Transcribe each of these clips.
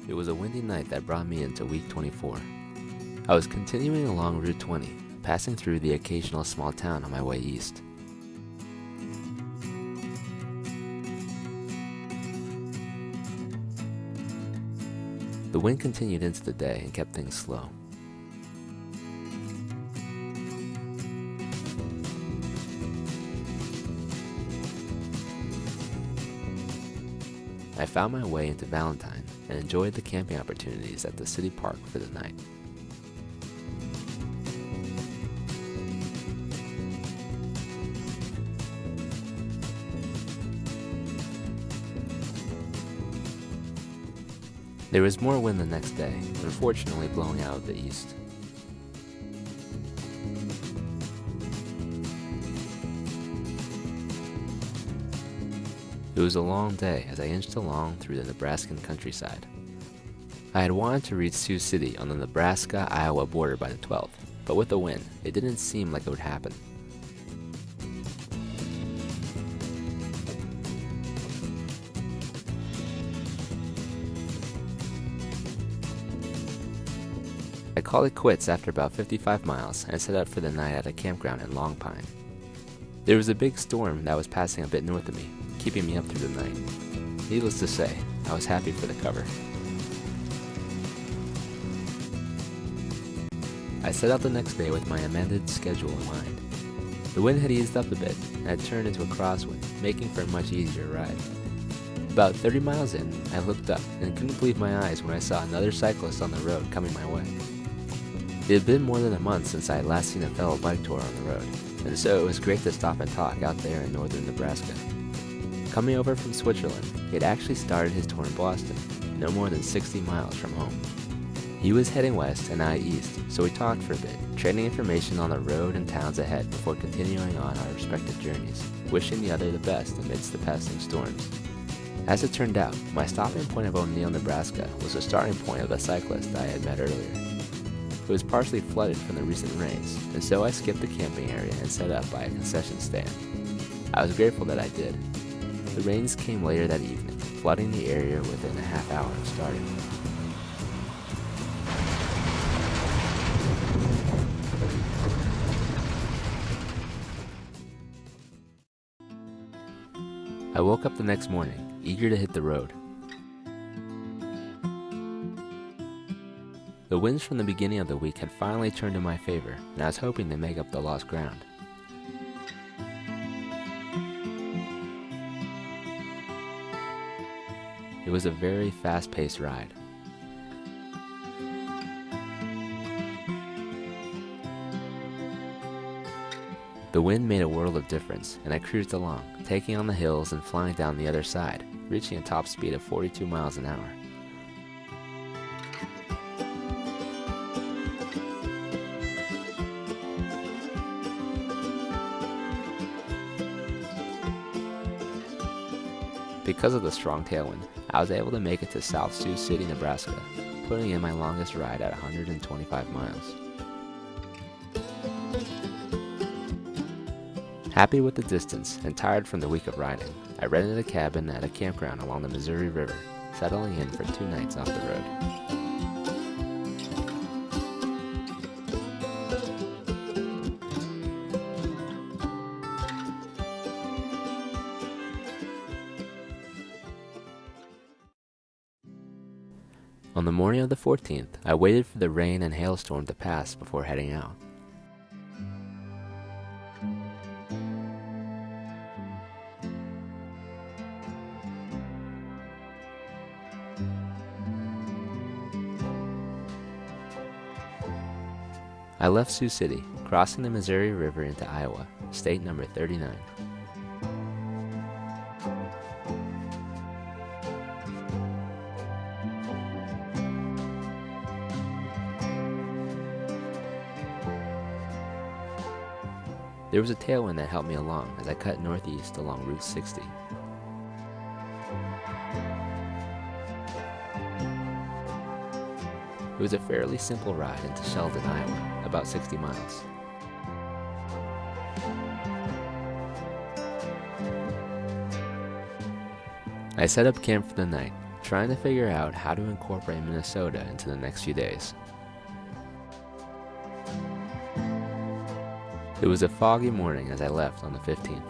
It was a windy night that brought me into week 24. I was continuing along Route 20, passing through the occasional small town on my way east. The wind continued into the day and kept things slow. I found my way into Valentine and enjoyed the camping opportunities at the city park for the night. There was more wind the next day, unfortunately blowing out of the east. It was a long day as I inched along through the Nebraskan countryside. I had wanted to reach Sioux City on the Nebraska-Iowa border by the 12th, but with the wind, it didn't seem like it would happen. I called it quits after about 55 miles and set up for the night at a campground in Long Pine. There was a big storm that was passing a bit north of me, keeping me up through the night. Needless to say, I was happy for the cover. I set out the next day with my amended schedule in mind. The wind had eased up a bit and had turned into a crosswind, making for a much easier ride. About 30 miles in, I looked up and couldn't believe my eyes when I saw another cyclist on the road coming my way. It had been more than a month since I had last seen a fellow bike tourer on the road, and so it was great to stop and talk out there in northern Nebraska. Coming over from Switzerland, he had actually started his tour in Boston, no more than 60 miles from home. He was heading west and I east, so we talked for a bit, trading information on the road and towns ahead before continuing on our respective journeys, wishing the other the best amidst the passing storms. As it turned out, my stopping point of O'Neill, Nebraska was the starting point of the cyclist I had met earlier. It was partially flooded from the recent rains, and so I skipped the camping area and set up by a concession stand. I was grateful that I did. The rains came later that evening, flooding the area within a half hour of starting. I woke up the next morning, eager to hit the road. The winds from the beginning of the week had finally turned in my favor, and I was hoping to make up the lost ground. It was a very fast-paced ride. The wind made a world of difference, and I cruised along, taking on the hills and flying down the other side, reaching a top speed of 42 miles an hour. Because of the strong tailwind, I was able to make it to South Sioux City, Nebraska, putting in my longest ride at 125 miles. Happy with the distance and tired from the week of riding, I rented a cabin at a campground along the Missouri River, settling in for 2 nights off the road. On the morning of the 14th, I waited for the rain and hailstorm to pass before heading out. I left Sioux City, crossing the Missouri River into Iowa, state number 39. There was a tailwind that helped me along as I cut northeast along Route 60. It was a fairly simple ride into Sheldon, Iowa, about 60 miles. I set up camp for the night, trying to figure out how to incorporate Minnesota into the next few days. It was a foggy morning as I left on the 15th.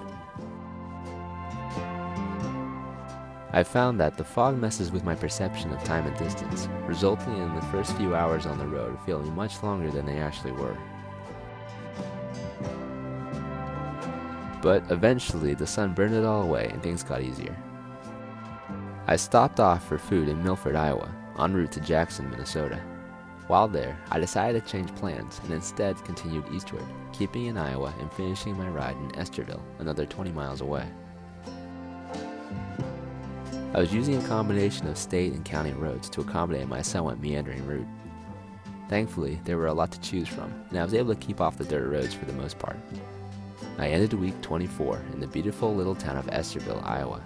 I found that the fog messes with my perception of time and distance, resulting in the first few hours on the road feeling much longer than they actually were. But eventually the sun burned it all away and things got easier. I stopped off for food in Milford, Iowa, en route to Jackson, Minnesota. While there, I decided to change plans and instead continued eastward, keeping in Iowa and finishing my ride in Estherville, another 20 miles away. I was using a combination of state and county roads to accommodate my somewhat meandering route. Thankfully, there were a lot to choose from, and I was able to keep off the dirt roads for the most part. I ended week 24 in the beautiful little town of Estherville, Iowa.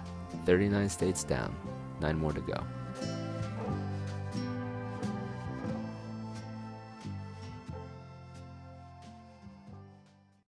39 states down, 9 more to go.